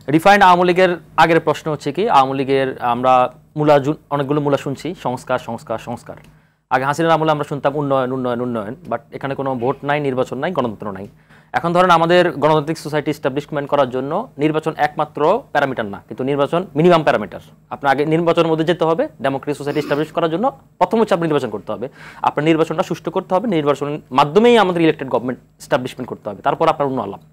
Refined Awami লীগের আগের প্রশ্ন হচ্ছে কি, আওয়ামী লীগের আমরা অনেকগুলো মূলা শুনছি, সংস্কার সংস্কার সংস্কার। আগে হাসিনার আমলে আমরা শুনতাম উন্নয়ন উন্নয়ন উন্নয়ন, বাট এখানে কোনো ভোট নাই, নির্বাচন নাই, গণতন্ত্র নাই। এখন ধরেন আমাদের গণতান্ত্রিক সোসাইটি এস্টাবলিশমেন্ট করার জন্য নির্বাচন একমাত্র প্যারামিটার না, কিন্তু নির্বাচন মিনিমাম প্যারামিটার। আপনার আগে নির্বাচনের মধ্যে যেতে হবে। ডেমোক্রেটিক সোসাইটি এস্টাবলিশ করার জন্য প্রথম হচ্ছে আপনি নির্বাচন করতে হবে, আপনার নির্বাচনটা সুষ্ঠু করতে হবে, নির্বাচনের মাধ্যমেই আমাদের ইলেক্টেড গভর্নমেন্ট এস্টাবলিশমেন্ট করতে হবে, তারপর আপনার অন্য আলাপ।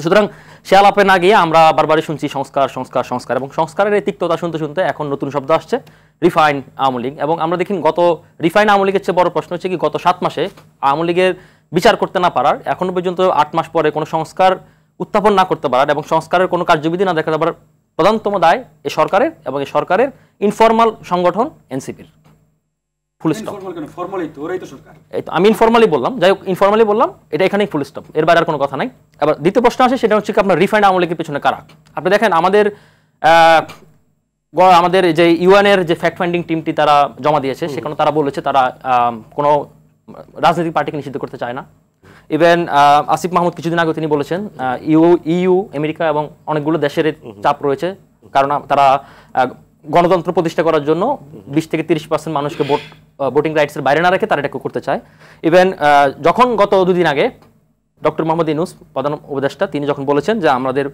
সুতরাং সে আলাপে না গিয়ে আমরা বারবারই শুনছি সংস্কার সংস্কার সংস্কার, এবং সংস্কারের এই তিক্ততা শুনতে শুনতে এখন নতুন শব্দ আসছে রিফাইন আওয়ামী লীগ। এবং আমরা দেখি গত রিফাইন আওয়ামী লীগের চেয়ে বড় প্রশ্ন হচ্ছে কি, গত 7 মাসে আওয়ামী লীগের বিচার করতে না পারার, এখনো পর্যন্ত 8 মাস পরে কোনো সংস্কার উত্থাপন না করতে পারার এবং সংস্কারের কোনো কার্যবিধি না দেখাতে পারার প্রধানতম দায় এই সরকারের এবং এই সরকারের ইনফরমাল সংগঠন এনসিপির। Full stop. আমি ইনফরমালি বললাম, যাই হোক ইনফরমালি বললাম, এটা এখানেই ফুল স্টপ, এর বাইরে আর কোনো কথা নাই। এবার দ্বিতীয় প্রশ্ন আসে, সেটা হচ্ছে কি আপনার রিফাইন্ড আওয়ামী লীগের পিছনে কারা। আপনি দেখেন আমাদের যে ইউএনের যে ফ্যাক্ট ফাইন্ডিং টিমটি তারা জমা দিয়েছে, সেখানে তারা বলেছে তারা কোনো রাজনৈতিক পার্টিকে নিষিদ্ধ করতে চায় না। ইভেন আসিফ মাহমুদ কিছুদিন আগে তিনি বলেছেন ইউ আমেরিকা এবং অনেকগুলো দেশের চাপ রয়েছে, কারণ তারা গণতন্ত্র প্রতিষ্ঠা করার জন্য 20 থেকে 30% মানুষকে ভোটিং রাইটসের বাইরে না রেখে তারা এটা করতে চায়। ইভেন যখন গত 2 দিন আগে ডক্টর মোহাম্মদ ইউনূস প্রধান উপদেষ্টা তিনি যখন বলেছেন যে আমাদের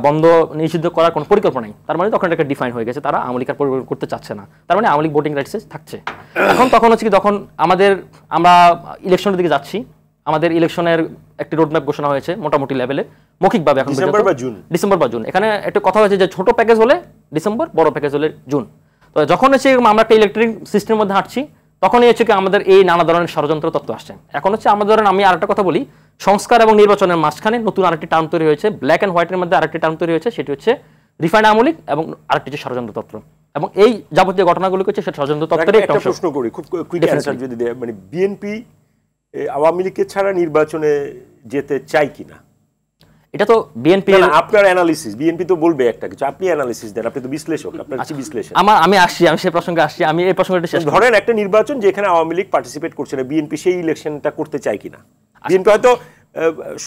বন্ধ নিষিদ্ধ করার কোনো পরিকল্পনা নেই, তার মানে তখন এটাকে ডিফাইন হয়ে গেছে, তারা আওয়ামী লীগ করতে চাচ্ছে না, তার মানে আওয়ামী লীগ ভোটিং রাইটসে থাকছে। তখন হচ্ছে কি, তখন আমরা ইলেকশনের দিকে যাচ্ছি, আমাদের ইলেকশনের একটি রোডম্যাপ ঘোষণা হয়েছে মোটামুটি লেভেলে, মৌখিকভাবে এখন ডিসেম্বর বা জুন। এখানে একটা কথা হয়েছে যে ছোট প্যাকেজ হলে ডিসেম্বর, বড় প্যাকেজ হলে জুন। তো যখন হচ্ছে আমরা একটা ইলেকট্রিক সিস্টেমের মধ্যে হাঁটছি, তখনই হচ্ছে কি আমাদের এই নানা ধরনের ষড়যন্ত্র তত্ত্ব আসছে। এখন হচ্ছে আমাদের, আমি আরেকটা কথা বলি, সংস্কার এবং নির্বাচনের মাঝখানে নতুন আরেকটি টার্ম তৈরি হয়েছে, ব্ল্যাক অ্যান্ড হোয়াইটের মধ্যে আরেকটি টার্ম তৈরি হয়েছে, সেটি হচ্ছে রিফাইন্ড আওয়ামী লীগ এবং আরেকটি হচ্ছে ষড়যন্ত্র তত্ত্ব। এবং এই যাবতীয় ঘটনাগুলো হচ্ছে সেটা ষড়যন্ত্র তত্ত্বের একটা প্রশ্ন করি, খুব কুইক অ্যানসার যদি দেয়, মানে বিএনপি আওয়ামী লীগকে ছাড়া নির্বাচনে যেতে চাই কিনা? এটা তো বিএনপি, আপনার অ্যানালিসিস, বিএনপি তো বলবে একটা কিছু, আপনি অ্যানালিসিস দেন, আপনি তো বিশ্লেষক, আপনার কি বিশ্লেষণ? আমি সেই প্রসঙ্গে আসছি, আমি এই প্রসঙ্গটা শেষ। ধরেন একটা নির্বাচন যেখানে আওয়ামী লীগ পার্টিসিপেট করছে না, বিএনপি সেই ইলেকশনটা করতে চায় কিনা? বিএনপি হয়তো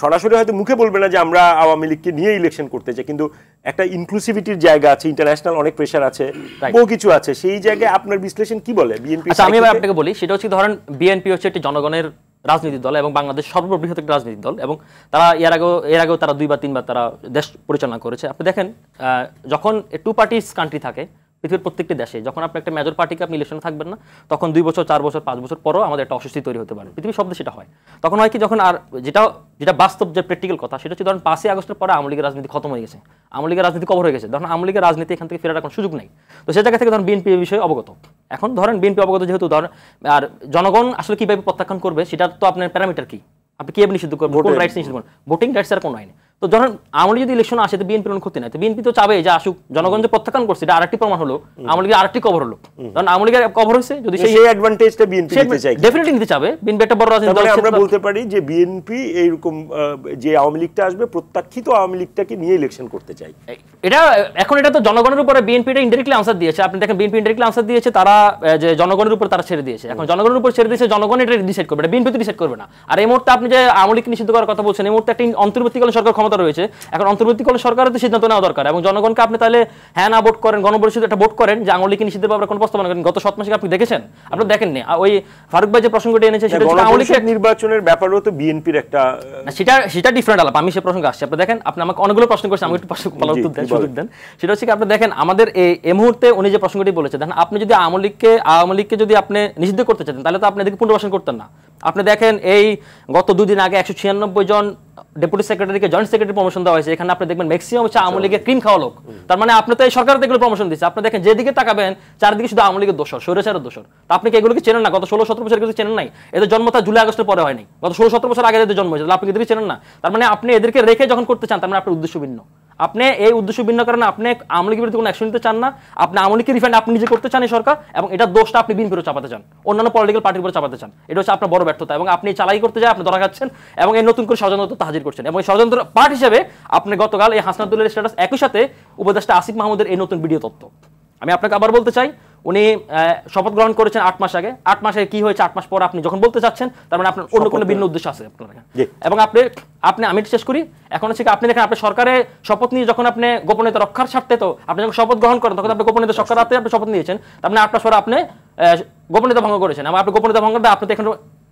সরাসরি হয়তো মুখে বলবে না যে আমরা আওয়ামী লীগকে নিয়ে ইলেকশন করতে চাই, কিন্তু একটা ইনক্লুসিভিটির জায়গা আছে, ইন্টারন্যাশনাল অনেক প্রেশার আছে, বহু কিছু আছে, সেই জায়গায় আপনার বিশ্লেষণ কি বলে বিএনপি? আমি আপনাকে বলি, সেটা হচ্ছে ধরেন বিএনপি হচ্ছে একটি জনগণের রাজনীতি দল এবং বাংলাদেশ সর্ববৃহৎ একটা রাজনীতি দল, এবং তারা এর আগেও তারা 2 বা 3 বার তারা দেশ পরিচালনা করেছে। আপনি দেখেন যখন 2 পার্টিস কান্ট্রি থাকে পৃথিবীর প্রত্যেকটি দেশে, যখন আপনি একটা মেজর পার্টিকে আপনি ইলেকশনে থাকবেন না, তখন 2 বছর 4 বছর 5 বছর পরও আমাদের একটা অস্বস্তি তৈরি হতে পারে, পৃথিবীর শব্দ সেটা হয়। তখন হয় কি, যখন আর যেটা বাস্তব যে প্র্যাকটিক্যাল কথা, সেটা হচ্ছে ধরেন 5ই আগস্টের পরে আওয়ামী লীগের রাজনীতি খতম হয়ে গেছে, আওয়ামী লীগের রাজনীতি কভার হয়ে গেছে, ধরেন আওয়ামী লীগের রাজনীতি এখান থেকে ফেরার এখন সুযোগ নেই। তো সেই জায়গা থেকে ধরেন বিএনপি এই বিষয়ে অবগত। এখন ধরেন বিএনপি অবগত যেহেতু, ধরেন আর জনগণ আসলে কিভাবে প্রত্যাখ্যান করবে সেটা তো আপনার প্যারামিটার কি, আপনি কিভাবে নিষিদ্ধ করবেন, কোন রাইটস নিষিদ্ধ করবেন, ভোটিং রাইটস আর কোন আইনে। তো যখন আওয়ামী লীগ যদি ইলেকশন আসে তো বিএনপির কোনো ক্ষতি নাই, তো বিএনপি তো চাবে যে আসুক, জনগণ যে প্রত্যাখ্যান করছে এটা আরেকটি প্রমাণ হলো, আওয়ামী লীগের আরেকটি কভার হলো। কারণ আওয়ামী লীগের কভার হয়েছে, যদি সেই অ্যাডভান্টেজটা বিএনপি নিতে চায়, ডেফিনেটলি নিতে চাবে। বিএনপি একটা বড় রাজনৈতিক দল, আমরা বলতে পারি যে বিএনপি এইরকম যে আওয়ামী লীগটা আসবে প্রত্যাখ্যিত আওয়ামী লীগটাকে নিয়ে ইলেকশন করতে চাই। এটা তো জনগণের উপরে বিএনপি এটা ইনডাইরেক্টলি আনসার দিয়েছে। আপনি দেখেন বিএনপি ইনডাইরেক্টলি আনসার দিয়েছে, তারা যে জনগণের উপর তারা ছেড়ে দিয়েছে। এখন জনগণের উপর ছেড়ে দিয়েছে, জনগণ এটা ডিসাইড করবে, এটা বিএনপি তো ডিসাইড করবে না। আর এই মুহূর্তে আপনি যে আওয়ামী লীগ নিষিদ্ধ করার কথা বলছেন, এই মুহূর্তে একটা অন্তর্বর্তীকালীন সরকার ক্ষমতা রয়েছে। এখন অন্তর্বর্তীকালীন সরকারের তো সিদ্ধান্ত নেওয়া দরকার, এবং জনগণকে আপনি তাহলে হ্যাঁ না ভোট করেন, গণপরিষদ একটা ভোট করেন যে আওয়ামী লীগ নিষিদ্ধের ব্যাপারে কোনো প্রস্তাবনা করেন। গত 7 মাসে আপনি দেখেছেন, আপনি দেখেননি। ওই ফারুক ভাই যে প্রসঙ্গটি এনেছে সেটা হচ্ছে আওয়ামী লীগের নির্বাচনের ব্যাপারেও তো বিএনপির একটা সেটা ডিফারেন্ট আলাপ। আমি সে প্রসঙ্গে আসছি। আপনি দেখেন, আপনি আমাকে অনেকগুলো প্রশ্ন করেছেন, আমি একটু উত্তর দেন, সুযোগ দেন। সেটা হচ্ছে কি, আপনি দেখেন আমাদের এই মুহূর্তে উনি যে প্রসঙ্গটি বলেছেন, দেখেন আপনি যদি আওয়ামী লীগকে যদি আপনি নিষিদ্ধ করতে চান, তাহলে তো আপনি এদিকে পুনর্বাসন করতেন না। আপনি দেখেন এই গত 2 দিন আগে 196 জন ডেপুটি সেক্রেটারিকে জয়েন্ট সেক্রেটারি প্রমোশন দেওয়া হয়েছে। এখানে আপনি দেখবেন ম্যাক্সিমাম হচ্ছে আওয়ামী লীগের ক্রিম খাওয়া লোক। তার মানে আপনি তো এই সরকার থেকে প্রমোশন দিচ্ছে। আপনি দেখেন যেদিকে তাকাবেন চারদিকে শুধু আওয়ামী লীগের দোষর, স্বৈরাচারের দোষর। তা আপনি কি এগুলোকে চেনেন না? গত 16-17 বছর কিছু চেনেন নাই? এদের জন্ম তার জুলাই আগস্টের পরে হয়নি, গত 16-17 বছর আগে এদের জন্ম হয়েছে। আপনি এদেরকে চেনেন না? তার মানে আপনি এদেরকে রেখে যখন করতে চান, তার মানে আপনার উদ্দেশ্য ভিন্ন। আপনি এই উদ্দেশ্য ভিন্ন কারণে আপনি আওয়ামী লীগের বিরুদ্ধে কোনো অ্যাকশন নিতে চান না। আপনি আওয়ামী লীগকে রিফাইন্ড আপনি নিজে করতে চান এই সরকার, এবং এটার দোষটা আপনি বিএনপির উপর চাপাতে চান, অন্যান্য পলিটিক্যাল পার্টির উপর চাপাতে চান। এটা হচ্ছে আপনার বড় ব্যর্থতা, এবং আপনি চালাই করতে যায় আপনি ধরা খাচ্ছেন, এবং এই নতুন করে ষড়যন্ত্র হাজির করছেন। এবং এই ষড়যন্ত্র পার্ট হিসেবে আপনি গতকাল এই হাসনাতুল্লাহর স্ট্যাটাস, একই সাথে উপদেষ্টা আসিফ মাহমুদের এই নতুন ভিডিও তথ্য। আমি আপনাকে আবার বলতে চাই, উনি শপথ গ্রহণ করেছেন 8 মাস আগে। 8 মাসে কি হয়েছে 8 মাস পর আপনি যখন বলতে চাচ্ছেন, তার মানে আপনার অন্য কোনো ভিন্ন উদ্দেশ্য আছে আপনার। এবং আপনি আমি শেষ করি, এখন হচ্ছে আপনি দেখেন আপনি সরকারে শপথ নিয়ে যখন আপনি গোপনীয়তা রক্ষার স্বার্থে, তো আপনি যখন শপথ গ্রহণ করেন তখন আপনি গোপনীয়তা রক্ষার্থে আপনি শপথ নিয়েছেন, তার মানে 8 মাস পরে আপনি গোপনীয়তা ভঙ্গ করেছেন। এবং আপনি গোপনীয়তা ভঙ্গটা আপনি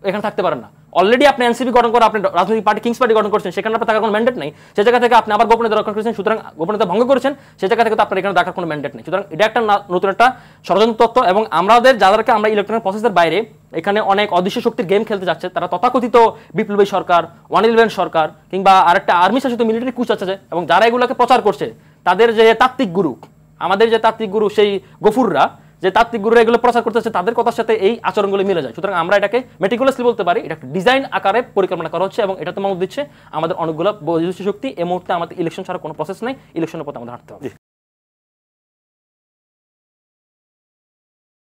এখানে থাকতে পারেন না। অলরেডি আপনি এনসিপি গঠন করে আপনি রাজনৈতিক পার্টি কিংস পার্টি গঠন করেছেন, সেখানে আপনার থাকার কোনো ম্যান্ডেট নেই। সেই জায়গা থেকে আপনি আবার গোপনীয়তা রক্ষা করেছেন, সুতরাং গোপনীয়তা ভঙ্গ করেছেন, সেই জায়গা থেকে তো আপনার এখানে থাকার কোনো ম্যান্ডেট নেই। সুতরাং এটা একটা নতুন একটা ষড়যন্ত্র তত্ত্ব। এবং আমাদের যাদেরকে আমরা ইলেকট্রনিক প্রসেসের বাইরে এখানে অনেক অদৃশ্য শক্তির গেম খেলতে যাচ্ছে, তারা তথাকথিত বিপ্লবী সরকার, 111 সরকার কিংবা আরেকটা আর্মি শাসিত মিলিটারি কুচ আছে, এবং যারা এগুলোকে প্রচার করছে, তাদের যে তাত্ত্বিক গুরু, আমাদের যে তাত্ত্বিক গুরু সেই গফুররা, যে তাত্ত্বিক গুরুরা এগুলো প্রচার করতেছে, তাদের কথার সাথে এই আচরণগুলো মিলে যায়। সুতরাং আমরা এটাকে মেটিকুলাসলি বলতে পারি, এটা একটা ডিজাইন আকারে পরিকল্পনা করা হচ্ছে, এবং এটা তো মত দিচ্ছে আমাদের অনেকগুলো বৈদেশিক শক্তি। এই মুহূর্তে আমাদের ইলেকশন ছাড়া কোনো প্রসেস নেই, ইলেকশনের পথে আমাদের হাঁটতে হবে।